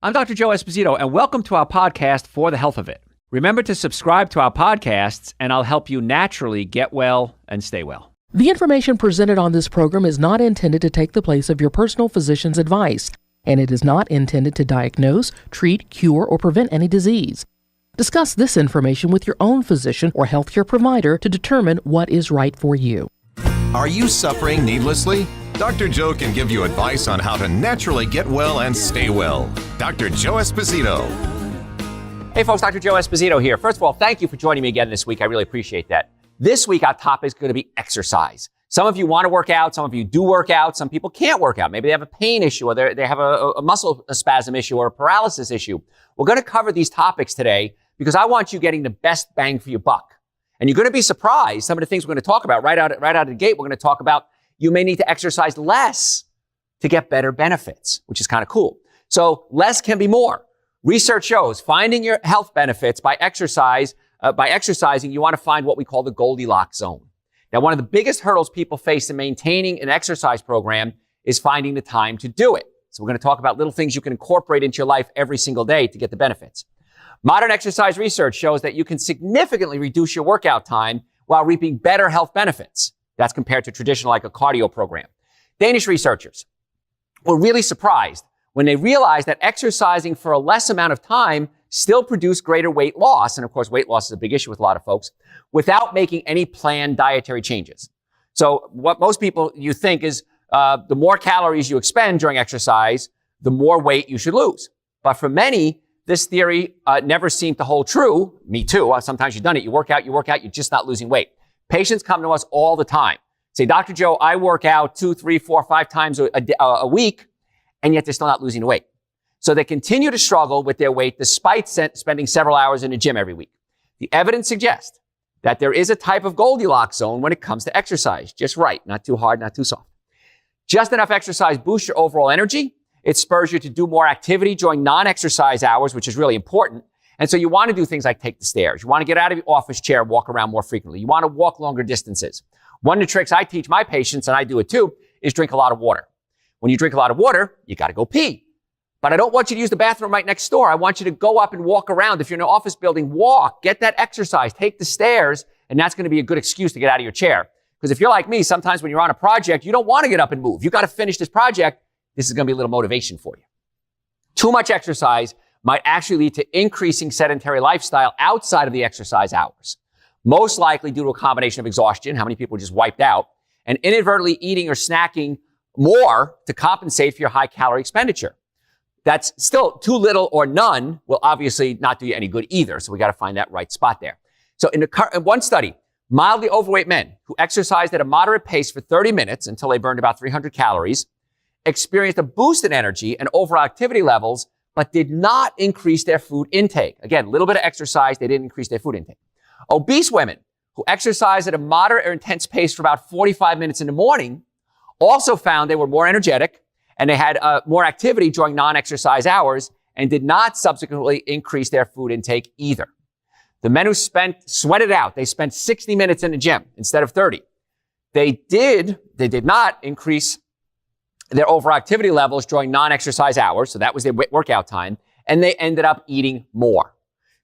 I'm Dr. Joe Esposito, and welcome to our podcast, For the Health of It. Remember to subscribe to our podcasts, and I'll help you naturally get well and stay well. The information presented on this program is not intended to take the place of your personal physician's advice, and it is not intended to diagnose, treat, cure, or prevent any disease. Discuss this information with your own physician or healthcare provider to determine what is right for you. Are you suffering needlessly? Dr. Joe can give you advice on how to naturally get well and stay well. Dr. Joe Esposito. Hey folks, Dr. Joe Esposito here. First of all, thank you for joining me again this week. I really appreciate that. This week, our topic is going to be exercise. Some of you want to work out. Some of you do work out. Some people can't work out. Maybe they have a pain issue or they have a muscle spasm issue or a paralysis issue. We're going to cover these topics today because I want you getting the best bang for your buck. And you're going to be surprised. Some of the things we're going to talk about right out of the gate, we're going to talk about you may need to exercise less to get better benefits, which is kind of cool. So less can be more. Research shows finding your health benefits by exercising, you want to find what we call the Goldilocks zone. Now, one of the biggest hurdles people face in maintaining an exercise program is finding the time to do it. So we're going to talk about little things you can incorporate into your life every single day to get the benefits. Modern exercise research shows that you can significantly reduce your workout time while reaping better health benefits. That's compared to traditional like a cardio program. Danish researchers were really surprised when they realized that exercising for a less amount of time still produced greater weight loss. And of course, weight loss is a big issue with a lot of folks without making any planned dietary changes. So what most people you think is the more calories you expend during exercise, the more weight you should lose. But for many, this theory never seemed to hold true. Me too. Sometimes you've done it. You work out, you're just not losing weight. Patients come to us all the time. Say, Dr. Joe, I work out 2, 3, 4, 5 times a week, and yet they're still not losing weight. So they continue to struggle with their weight despite spending several hours in the gym every week. The evidence suggests that there is a type of Goldilocks zone when it comes to exercise. Just right, not too hard, not too soft. Just enough exercise boosts your overall energy. It spurs you to do more activity during non-exercise hours, which is really important. And so you want to do things like take the stairs. You want to get out of your office chair and walk around more frequently. You want to walk longer distances. One of the tricks I teach my patients, and I do it too, is drink a lot of water. When you drink a lot of water, you got to go pee. But I don't want you to use the bathroom right next door. I want you to go up and walk around. If you're in an office building, walk, get that exercise, take the stairs, and that's going to be a good excuse to get out of your chair. Because if you're like me, sometimes when you're on a project, you don't want to get up and move. You got to finish this project. This is going to be a little motivation for you. Too much exercise might actually lead to increasing sedentary lifestyle outside of the exercise hours. Most likely due to a combination of exhaustion, how many people are just wiped out, and inadvertently eating or snacking more to compensate for your high calorie expenditure. That's still too little or none will obviously not do you any good either. So we got to find that right spot there. So in one study, mildly overweight men who exercised at a moderate pace for 30 minutes until they burned about 300 calories experienced a boost in energy and overall activity levels, but did not increase their food intake. Again, a little bit of exercise, they didn't increase their food intake. Obese women who exercised at a moderate or intense pace for about 45 minutes in the morning also found they were more energetic and they had more activity during non-exercise hours and did not subsequently increase their food intake either. The men who sweated out, they spent 60 minutes in the gym instead of 30. They did not increase their overall activity levels during non-exercise hours, so that was their workout time, and they ended up eating more.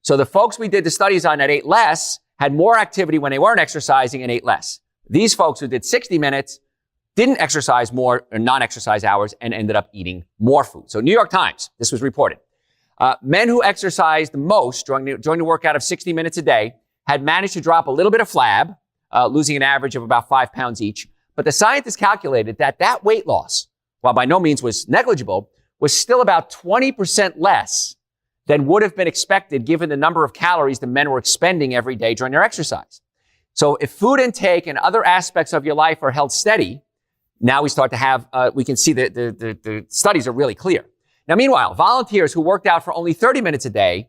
So the folks we did the studies on that ate less had more activity when they weren't exercising and ate less. These folks who did 60 minutes didn't exercise more or non-exercise hours and ended up eating more food. So New York Times, this was reported. Men who exercised the most during the workout of 60 minutes a day had managed to drop a little bit of flab, losing an average of about 5 pounds each. But the scientists calculated that weight loss, while by no means was negligible, was still about 20% less than would have been expected given the number of calories the men were expending every day during their exercise. So if food intake and other aspects of your life are held steady, now we start to have, we can see the studies are really clear. Now, meanwhile, volunteers who worked out for only 30 minutes a day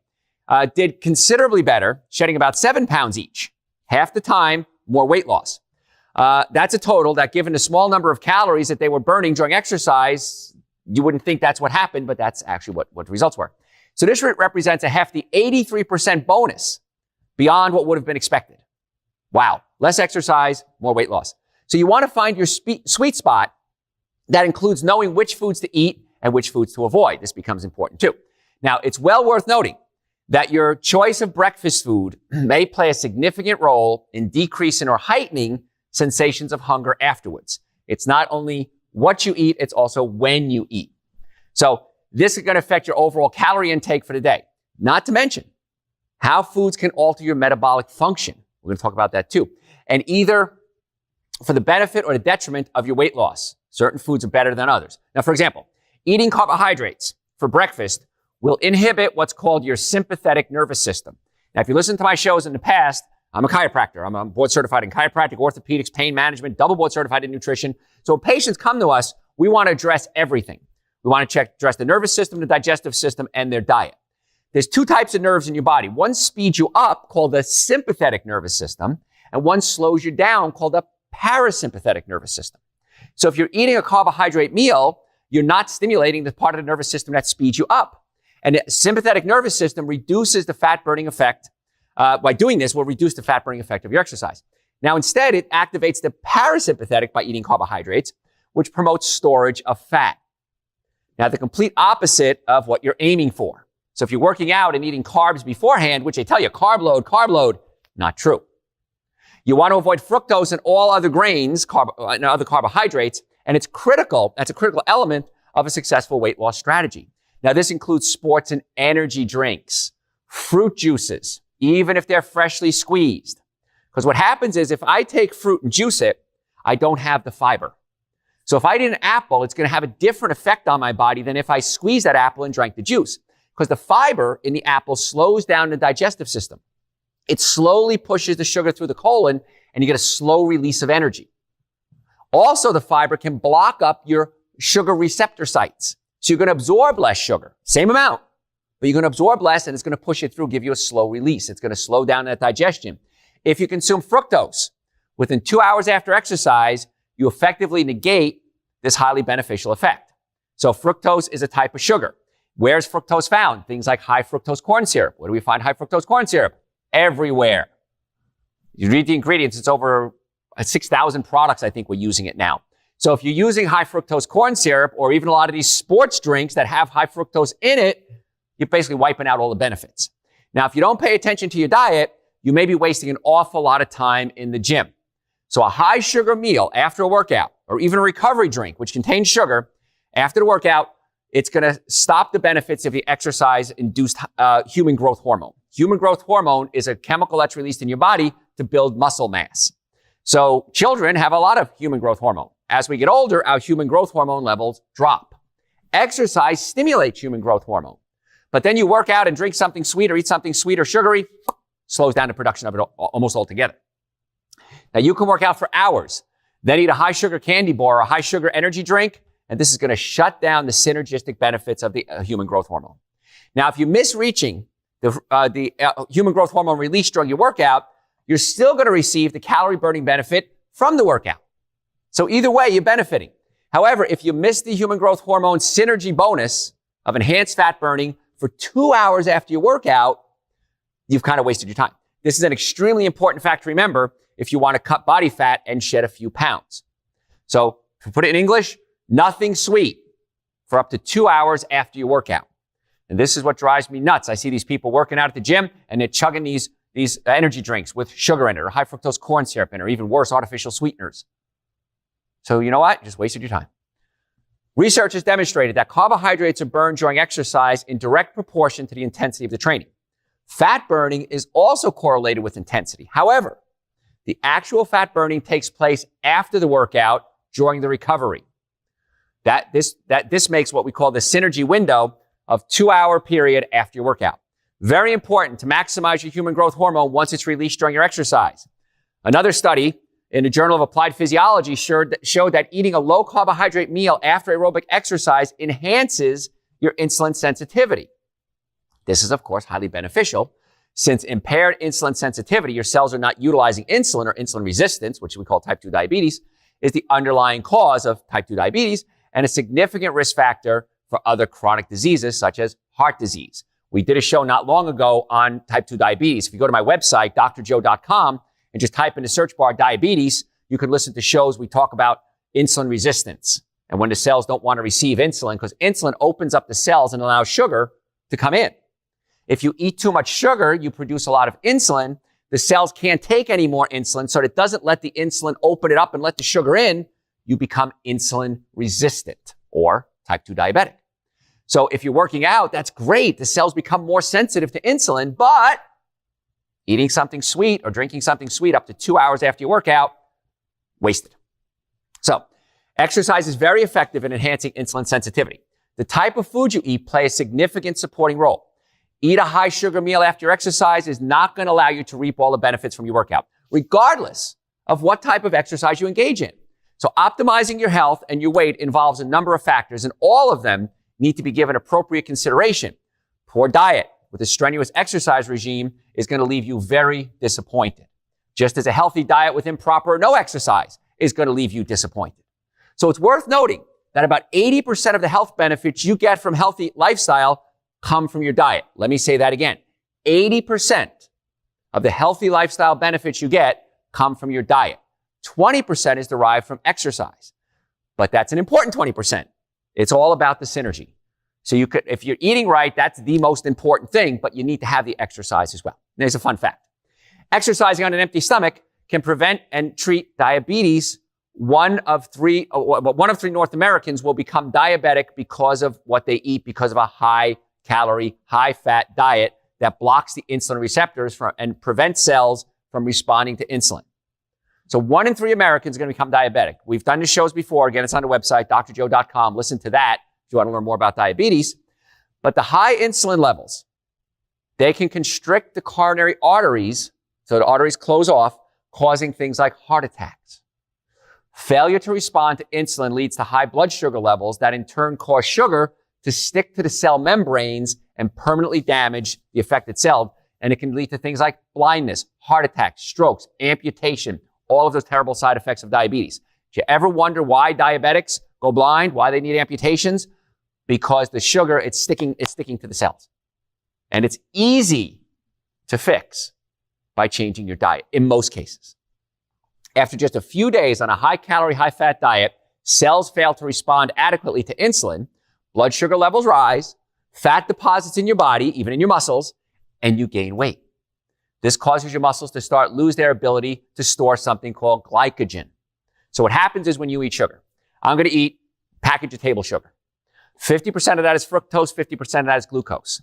did considerably better, shedding about 7 pounds each. Half the time, more weight loss. That's a total that, given the small number of calories that they were burning during exercise, you wouldn't think that's what happened, but that's actually what the results were. So this represents a hefty 83% bonus beyond what would have been expected. Wow. Less exercise, more weight loss. So you want to find your sweet spot that includes knowing which foods to eat and which foods to avoid. This becomes important too. Now, it's well worth noting that your choice of breakfast food may play a significant role in decreasing or heightening sensations of hunger afterwards. It's not only what you eat, it's also when you eat. So this is going to affect your overall calorie intake for the day. Not to mention how foods can alter your metabolic function. We're going to talk about that too. And either for the benefit or the detriment of your weight loss. Certain foods are better than others. Now, for example, eating carbohydrates for breakfast will inhibit what's called your sympathetic nervous system. Now, if you listen to my shows in the past, I'm a chiropractor. I'm board certified in chiropractic, orthopedics, pain management, double board certified in nutrition. So when patients come to us, we want to address everything. We want to address the nervous system, the digestive system, and their diet. There's two types of nerves in your body. One speeds you up, called the sympathetic nervous system, and one slows you down, called the parasympathetic nervous system. So if you're eating a carbohydrate meal, you're not stimulating the part of the nervous system that speeds you up. And the sympathetic nervous system reduces the fat-burning effect. By doing this, will reduce the fat-burning effect of your exercise. Now, instead, it activates the parasympathetic by eating carbohydrates, which promotes storage of fat. Now, the complete opposite of what you're aiming for. So if you're working out and eating carbs beforehand, which they tell you, carb load, not true. You want to avoid fructose and all other grains, and other carbohydrates, and it's critical. That's a critical element of a successful weight loss strategy. Now, this includes sports and energy drinks, fruit juices, even if they're freshly squeezed. Because what happens is if I take fruit and juice it, I don't have the fiber. So if I eat an apple, it's going to have a different effect on my body than if I squeeze that apple and drank the juice. Because the fiber in the apple slows down the digestive system. It slowly pushes the sugar through the colon, and you get a slow release of energy. Also, the fiber can block up your sugar receptor sites. So you're going to absorb less sugar, same amount, but you're going to absorb less, and it's going to push it through, give you a slow release. It's going to slow down that digestion. If you consume fructose within 2 hours after exercise, you effectively negate this highly beneficial effect. So fructose is a type of sugar. Where's fructose found? Things like high fructose corn syrup. Where do we find high fructose corn syrup? Everywhere. You read the ingredients, it's over 6,000 products, I think, we're using it now. So if you're using high fructose corn syrup, or even a lot of these sports drinks that have high fructose in it, you're basically wiping out all the benefits. Now, if you don't pay attention to your diet, you may be wasting an awful lot of time in the gym. So a high sugar meal after a workout, or even a recovery drink, which contains sugar, after the workout, it's going to stop the benefits of the exercise-induced human growth hormone. Human growth hormone is a chemical that's released in your body to build muscle mass. So children have a lot of human growth hormone. As we get older, our human growth hormone levels drop. Exercise stimulates human growth hormone. But then you work out and drink something sweet or eat something sweet or sugary, slows down the production of it almost altogether. Now, you can work out for hours, then eat a high sugar candy bar or a high sugar energy drink, and this is going to shut down the synergistic benefits of the human growth hormone. Now, if you miss reaching the human growth hormone release during your workout, you're still going to receive the calorie burning benefit from the workout. So either way, you're benefiting. However, if you miss the human growth hormone synergy bonus of enhanced fat burning for 2 hours after your workout, you've kind of wasted your time. This is an extremely important fact to remember if you want to cut body fat and shed a few pounds. So to put it in English, nothing sweet for up to 2 hours after your workout. And this is what drives me nuts. I see these people working out at the gym and they're chugging these energy drinks with sugar in it or high fructose corn syrup in it, or even worse, artificial sweeteners. So you know what? You just wasted your time. Research has demonstrated that carbohydrates are burned during exercise in direct proportion to the intensity of the training. Fat burning is also correlated with intensity. However, the actual fat burning takes place after the workout during the recovery. This makes what we call the synergy window of 2-hour period after your workout. Very important to maximize your human growth hormone once it's released during your exercise. Another study in the Journal of Applied Physiology showed that eating a low carbohydrate meal after aerobic exercise enhances your insulin sensitivity. This is, of course, highly beneficial. Since impaired insulin sensitivity, your cells are not utilizing insulin, or insulin resistance, which we call type 2 diabetes, is the underlying cause of type 2 diabetes and a significant risk factor for other chronic diseases such as heart disease. We did a show not long ago on type 2 diabetes. If you go to my website, drjoe.com, and just type in the search bar diabetes, you can listen to shows we talk about insulin resistance and when the cells don't want to receive insulin, because insulin opens up the cells and allows sugar to come in. If you eat too much sugar, you produce a lot of insulin. The cells can't take any more insulin, so it doesn't let the insulin open it up and let the sugar in. You become insulin resistant or type 2 diabetic. So if you're working out, that's great. The cells become more sensitive to insulin, but eating something sweet or drinking something sweet up to 2 hours after your workout, wasted. So exercise is very effective in enhancing insulin sensitivity. The type of food you eat play a significant supporting role. Eat a high sugar meal after your exercise is not going to allow you to reap all the benefits from your workout, regardless of what type of exercise you engage in. So optimizing your health and your weight involves a number of factors, and all of them need to be given appropriate consideration. Poor diet with a strenuous exercise regime is going to leave you very disappointed, just as a healthy diet with improper or no exercise is going to leave you disappointed. So it's worth noting that about 80% of the health benefits you get from healthy lifestyle come from your diet. Let me say that again. 80% of the healthy lifestyle benefits you get come from your diet. 20% is derived from exercise. But that's an important 20%. It's all about the synergy. So you could, if you're eating right, that's the most important thing, but you need to have the exercise as well. And there's a fun fact. Exercising on an empty stomach can prevent and treat diabetes. One of three North Americans will become diabetic because of what they eat, because of a high calorie, high fat diet that blocks the insulin receptors and prevents cells from responding to insulin. So 1 in 3 Americans are going to become diabetic. We've done the shows before. Again, it's on the website, drjoe.com. Listen to that if you want to learn more about diabetes. But the high insulin levels, they can constrict the coronary arteries, so the arteries close off, causing things like heart attacks. Failure to respond to insulin leads to high blood sugar levels that in turn cause sugar to stick to the cell membranes and permanently damage the affected cell. And it can lead to things like blindness, heart attacks, strokes, amputation, all of those terrible side effects of diabetes. Do you ever wonder why diabetics go blind, why they need amputations? Because the sugar, it's sticking to the cells. And it's easy to fix by changing your diet in most cases. After just a few days on a high-calorie, high-fat diet, cells fail to respond adequately to insulin, blood sugar levels rise, fat deposits in your body, even in your muscles, and you gain weight. This causes your muscles to lose their ability to store something called glycogen. So what happens is when you eat sugar, I'm going to eat a package of table sugar. 50% of that is fructose, 50% of that is glucose.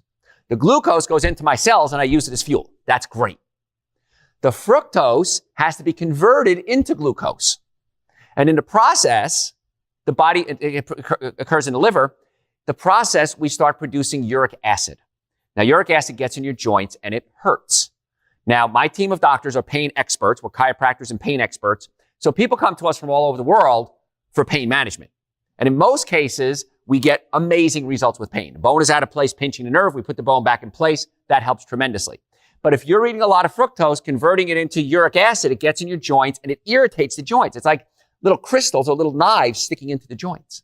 The glucose goes into my cells and I use it as fuel. That's great. The fructose has to be converted into glucose. And in the process, the body, it occurs in the liver, the process, we start producing uric acid. Now, uric acid gets in your joints and it hurts. Now, my team of doctors are pain experts. We're chiropractors and pain experts. So people come to us from all over the world for pain management. And in most cases, we get amazing results with pain. The bone is out of place, pinching the nerve. We put the bone back in place. That helps tremendously. But if you're eating a lot of fructose, converting it into uric acid, it gets in your joints and it irritates the joints. It's like little crystals or little knives sticking into the joints.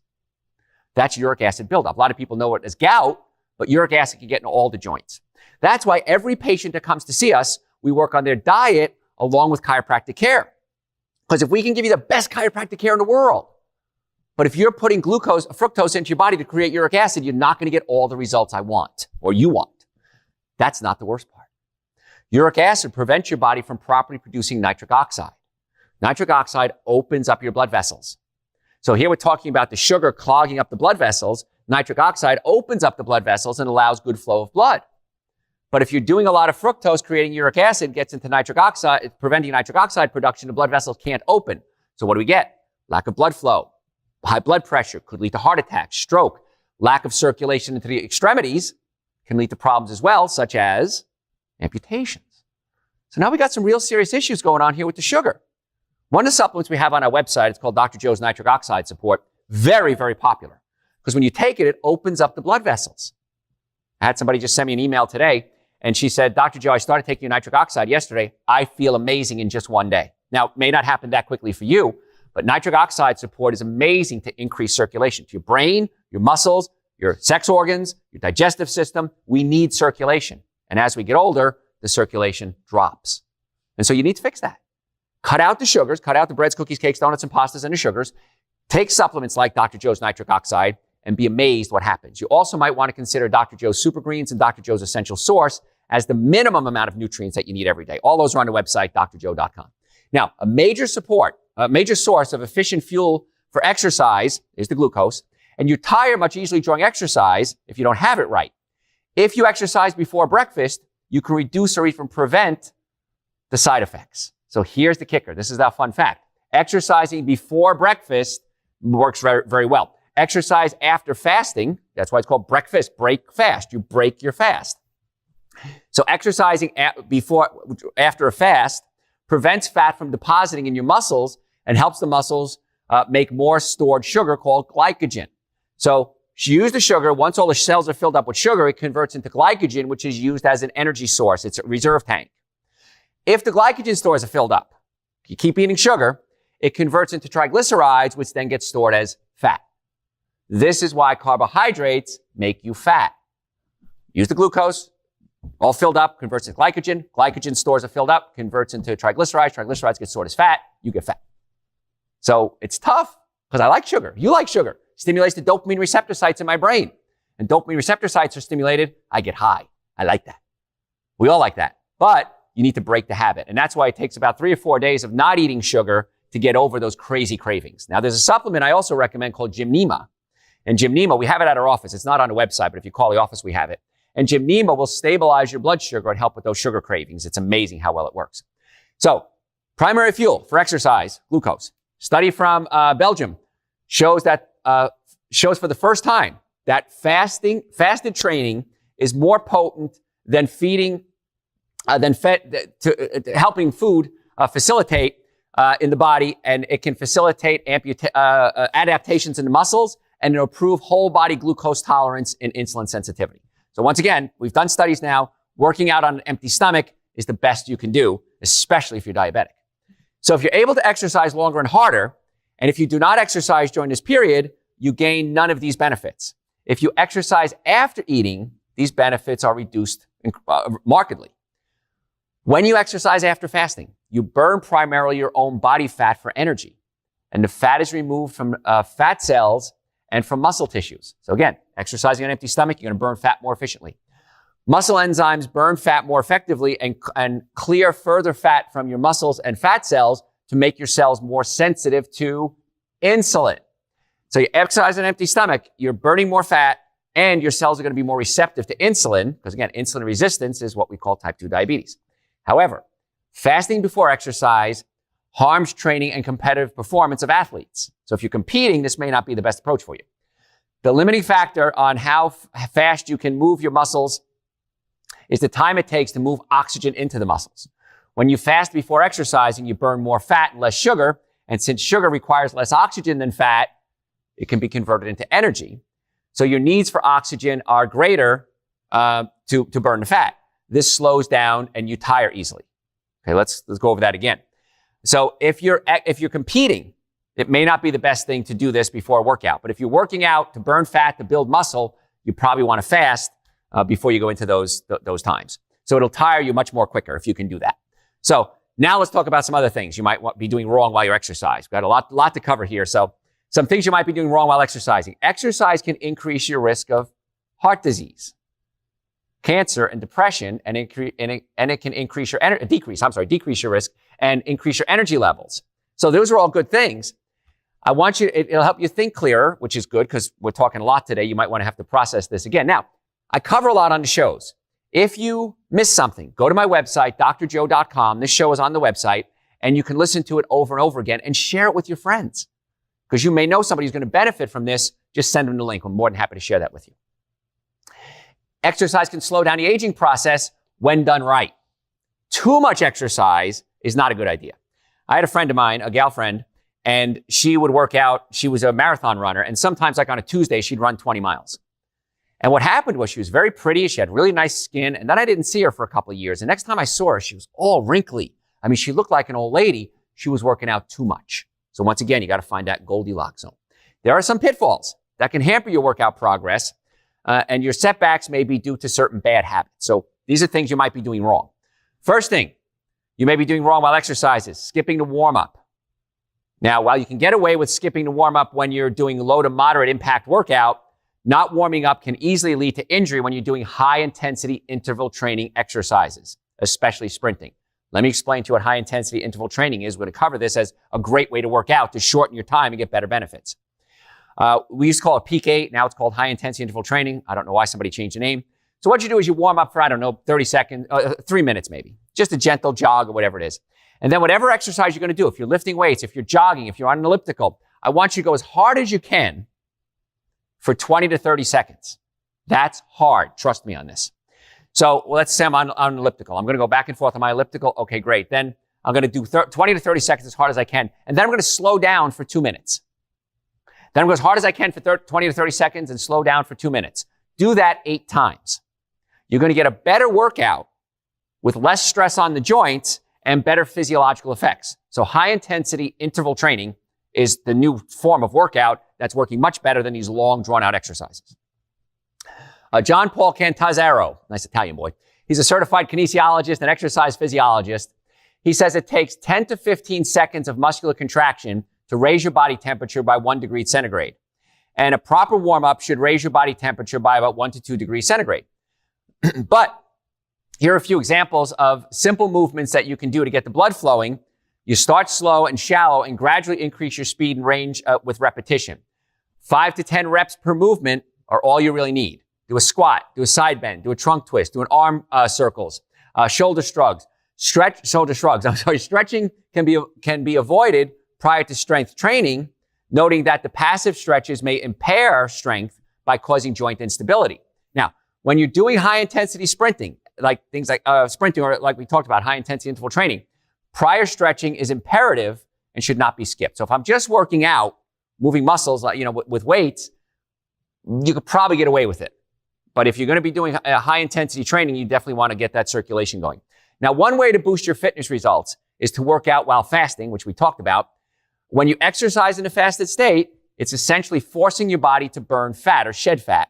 That's uric acid buildup. A lot of people know it as gout, but uric acid can get in all the joints. That's why every patient that comes to see us, we work on their diet along with chiropractic care. Because if we can give you the best chiropractic care in the world, but if you're putting fructose into your body to create uric acid, you're not going to get all the results I want or you want. That's not the worst part. Uric acid prevents your body from properly producing nitric oxide. Nitric oxide opens up your blood vessels. So here we're talking about the sugar clogging up the blood vessels. Nitric oxide opens up the blood vessels and allows good flow of blood. But if you're doing a lot of fructose, creating uric acid gets into nitric oxide, preventing nitric oxide production, the blood vessels can't open. So what do we get? Lack of blood flow. High blood pressure could lead to heart attack, stroke. Lack of circulation into the extremities can lead to problems as well, such as amputations. So now we got some real serious issues going on here with the sugar. One of the supplements we have on our website, it's called Dr. Joe's Nitric Oxide Support. Very, very popular. Because when you take it, it opens up the blood vessels. I had somebody just send me an email today, and she said, Dr. Joe, I started taking nitric oxide yesterday. I feel amazing in just one day. Now, it may not happen that quickly for you, but nitric oxide support is amazing to increase circulation to your brain, your muscles, your sex organs, your digestive system. We need circulation. And as we get older, the circulation drops. And so you need to fix that. Cut out the sugars, cut out the breads, cookies, cakes, donuts, and pastas and the sugars. Take supplements like Dr. Joe's Nitric Oxide and be amazed what happens. You also might want to consider Dr. Joe's Super Greens and Dr. Joe's Essential Source as the minimum amount of nutrients that you need every day. All those are on the website, drjoe.com. Now, a major source of efficient fuel for exercise is the glucose, and you tire much easily during exercise if you don't have it right. If you exercise before breakfast, you can reduce or even prevent the side effects. So here's the kicker. This is our fun fact. Exercising before breakfast works very, very well. Exercise after fasting, that's why it's called breakfast, break fast. You break your fast. So exercising after a fast prevents fat from depositing in your muscles and helps the muscles make more stored sugar called glycogen. So you use the sugar. Once all the cells are filled up with sugar, it converts into glycogen, which is used as an energy source. It's a reserve tank. If the glycogen stores are filled up, you keep eating sugar, it converts into triglycerides, which then gets stored as fat. This is why carbohydrates make you fat. Use the glucose, all filled up, converts into glycogen. Glycogen stores are filled up, converts into triglycerides. Triglycerides get stored as fat. You get fat. So it's tough because I like sugar. You like sugar. Stimulates the dopamine receptor sites in my brain. And dopamine receptor sites are stimulated. I get high. I like that. We all like that. But you need to break the habit. And that's why it takes about 3 or 4 days of not eating sugar to get over those crazy cravings. Now, there's a supplement I also recommend called Gymnema. And Gymnema, we have it at our office. It's not on the website, but if you call the office, we have it. And Gymnema will stabilize your blood sugar and help with those sugar cravings. It's amazing how well it works. So, primary fuel for exercise, glucose. Study from Belgium shows for the first time that fasted training is more potent than helping food facilitate in the body, and it can facilitate adaptations in the muscles and improve whole body glucose tolerance and insulin sensitivity. So once again, we've done studies now. Working out on an empty stomach is the best you can do, especially if you're diabetic. So if you're able to exercise longer and harder, and if you do not exercise during this period, you gain none of these benefits. If you exercise after eating, these benefits are reduced markedly. When you exercise after fasting, you burn primarily your own body fat for energy, and the fat is removed from fat cells and from muscle tissues. So again, exercising on an empty stomach, you're going to burn fat more efficiently. Muscle enzymes burn fat more effectively and clear further fat from your muscles and fat cells to make your cells more sensitive to insulin. So you exercise on an empty stomach, you're burning more fat, and your cells are going to be more receptive to insulin, because again, insulin resistance is what we call type 2 diabetes. However, fasting before exercise harms training and competitive performance of athletes. So if you're competing, this may not be the best approach for you. The limiting factor on how fast you can move your muscles is the time it takes to move oxygen into the muscles. When you fast before exercising, you burn more fat and less sugar. And since sugar requires less oxygen than fat, it can be converted into energy. So your needs for oxygen are greater to burn the fat. This slows down and you tire easily. Okay, let's go over that again. So if you're competing, it may not be the best thing to do this before a workout. But if you're working out to burn fat, to build muscle, you probably want to fast before you go into those times. So it'll tire you much more quicker if you can do that. So now let's talk about some other things you might be doing wrong while you're exercising. We've got a lot to cover here. So some things you might be doing wrong while exercising. Exercise can increase your risk of heart disease, cancer, and depression, and it can decrease your risk and increase your energy levels. So those are all good things. I want you, it'll help you think clearer, which is good because we're talking a lot today. You might want to have to process this again. Now, I cover a lot on the shows. If you miss something, go to my website, drjoe.com. This show is on the website, and you can listen to it over and over again and share it with your friends. Because you may know somebody who's going to benefit from this. Just send them the link. I'm more than happy to share that with you. Exercise can slow down the aging process when done right. Too much exercise is not a good idea. I had a friend of mine, a gal friend, and she would work out. She was a marathon runner, and sometimes like on a Tuesday, she'd run 20 miles. And what happened was she was very pretty. She had really nice skin. And then I didn't see her for a couple of years. The next time I saw her, she was all wrinkly. I mean, she looked like an old lady. She was working out too much. So once again, you got to find that Goldilocks zone. There are some pitfalls that can hamper your workout progress. And your setbacks may be due to certain bad habits. So these are things you might be doing wrong. First thing you may be doing wrong while exercising, skipping the warm-up. Now, while you can get away with skipping the warm-up when you're doing low to moderate impact workout, not warming up can easily lead to injury when you're doing high-intensity interval training exercises, especially sprinting. Let me explain to you what high-intensity interval training is. We're going to cover this as a great way to work out to shorten your time and get better benefits. We used to call it Peak 8. Now it's called high-intensity interval training. I don't know why somebody changed the name. So what you do is you warm up for, 30 seconds, 3 minutes maybe. Just a gentle jog or whatever it is. And then whatever exercise you're going to do, if you're lifting weights, if you're jogging, if you're on an elliptical, I want you to go as hard as you can for 20 to 30 seconds. That's hard. Trust me on this. So let's say I'm on an elliptical. I'm going to go back and forth on my elliptical. Okay, great. Then I'm going to do 20 to 30 seconds as hard as I can. And then I'm going to slow down for 2 minutes. Then I'm going to go as hard as I can for 20 to 30 seconds and slow down for 2 minutes. Do that 8 times. You're going to get a better workout with less stress on the joints and better physiological effects. So high-intensity interval training is the new form of workout that's working much better than these long, drawn-out exercises. John Paul Cantazzaro, nice Italian boy, he's a certified kinesiologist and exercise physiologist. He says it takes 10 to 15 seconds of muscular contraction to raise your body temperature by 1 degree centigrade. And a proper warm-up should raise your body temperature by about 1 to 2 degrees centigrade. But here are a few examples of simple movements that you can do to get the blood flowing. You start slow and shallow and gradually increase your speed and range with repetition. 5 to 10 reps per movement are all you really need. Do a squat, do a side bend, do a trunk twist, do an arm circles, shoulder shrugs. Stretching can be avoided prior to strength training, noting that the passive stretches may impair strength by causing joint instability. Now, when you're doing high-intensity sprinting, like things like sprinting or like we talked about, high-intensity interval training, prior stretching is imperative and should not be skipped. So if I'm just working out, moving muscles, with weights, you could probably get away with it. But if you're going to be doing a high-intensity training, you definitely want to get that circulation going. Now, one way to boost your fitness results is to work out while fasting, which we talked about. When you exercise in a fasted state, it's essentially forcing your body to burn fat or shed fat.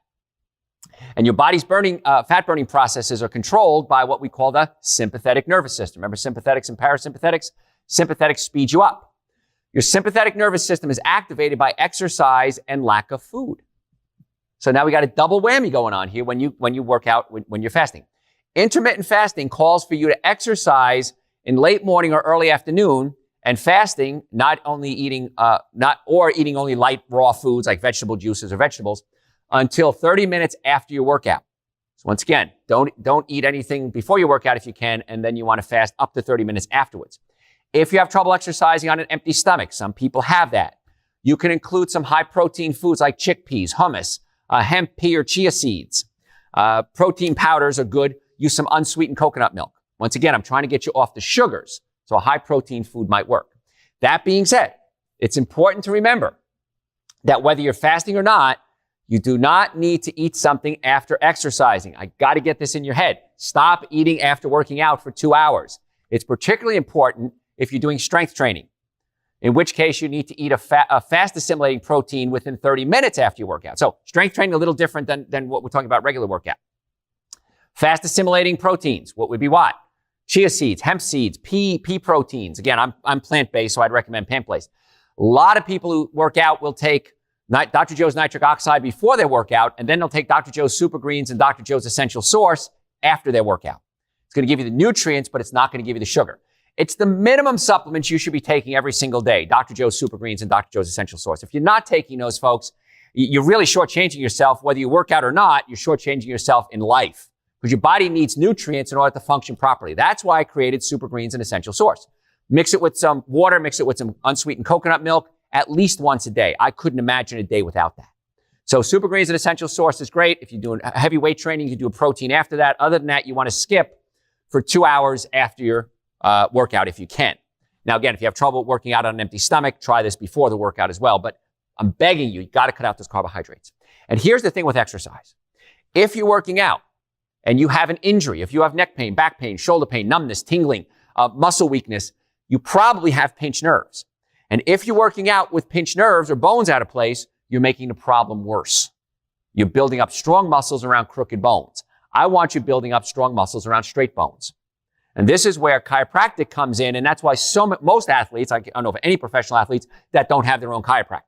And your body's fat-burning processes are controlled by what we call the sympathetic nervous system. Remember sympathetics and parasympathetics? Sympathetics speed you up. Your sympathetic nervous system is activated by exercise and lack of food. So now we got a double whammy going on here when you work out, when you're fasting. Intermittent fasting calls for you to exercise in late morning or early afternoon, and fasting, eating only light raw foods like vegetable juices or vegetables until 30 minutes after your workout. So once again, don't eat anything before your workout if you can, and then you want to fast up to 30 minutes afterwards. If you have trouble exercising on an empty stomach, some people have that, you can include some high-protein foods like chickpeas, hummus, hemp pea or chia seeds. Protein powders are good. Use some unsweetened coconut milk. Once again, I'm trying to get you off the sugars, so a high-protein food might work. That being said, it's important to remember that whether you're fasting or not, you do not need to eat something after exercising. I got to get this in your head. Stop eating after working out for 2 hours. It's particularly important if you're doing strength training, in which case you need to eat a fast assimilating protein within 30 minutes after your workout. So strength training, a little different than what we're talking about regular workout. Fast assimilating proteins, what would be what? Chia seeds, hemp seeds, pea proteins. Again, I'm plant-based, so I'd recommend plant-based. A lot of people who work out will take Dr. Joe's nitric oxide before their workout, and then they'll take Dr. Joe's Super Greens and Dr. Joe's Essential Source after their workout. It's going to give you the nutrients, but it's not going to give you the sugar. It's the minimum supplements you should be taking every single day, Dr. Joe's Super Greens and Dr. Joe's Essential Source. If you're not taking those, folks, you're really shortchanging yourself. Whether you work out or not, you're shortchanging yourself in life because your body needs nutrients in order to function properly. That's why I created Super Greens and Essential Source. Mix it with some water, mix it with some unsweetened coconut milk at least once a day. I couldn't imagine a day without that. So Super Greens and Essential Source is great. If you're doing heavy weight training, you can do a protein after that. Other than that, you want to skip for 2 hours after your workout if you can. Now, again, if you have trouble working out on an empty stomach, try this before the workout as well. But I'm begging you, got to cut out those carbohydrates. And here's the thing with exercise. If you're working out and you have an injury, if you have neck pain, back pain, shoulder pain, numbness, tingling, muscle weakness, you probably have pinched nerves. And if you're working out with pinched nerves or bones out of place, you're making the problem worse. You're building up strong muscles around crooked bones. I want you building up strong muscles around straight bones. And this is where chiropractic comes in, and that's why most athletes, I don't know of any professional athletes, that don't have their own chiropractor.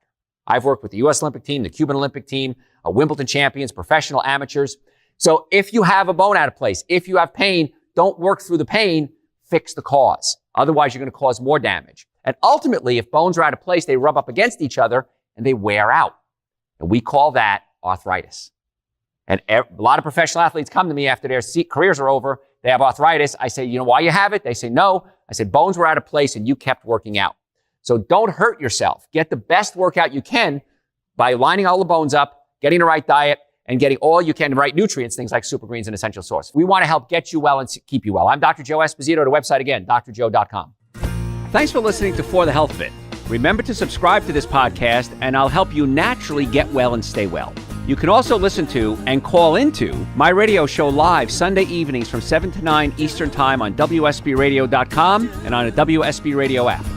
I've worked with the U.S. Olympic team, the Cuban Olympic team. Wimbledon champions, professional amateurs. So if you have a bone out of place, if you have pain, don't work through the pain, fix the cause. Otherwise, you're going to cause more damage. And ultimately, if bones are out of place, they rub up against each other and they wear out. And we call that arthritis. And a lot of professional athletes come to me after their careers are over. They have arthritis. I say, you know why you have it? They say, no. I said, bones were out of place and you kept working out. So don't hurt yourself. Get the best workout you can by lining all the bones up, getting the right diet, and getting all you can, the right nutrients, things like super greens and essential source. We want to help get you well and keep you well. I'm Dr. Joe Esposito. The website again, drjoe.com. Thanks for listening to For the Health of It. Remember to subscribe to this podcast, and I'll help you naturally get well and stay well. You can also listen to and call into my radio show live Sunday evenings from 7 to 9 Eastern Time on WSBRadio.com and on a WSB Radio app.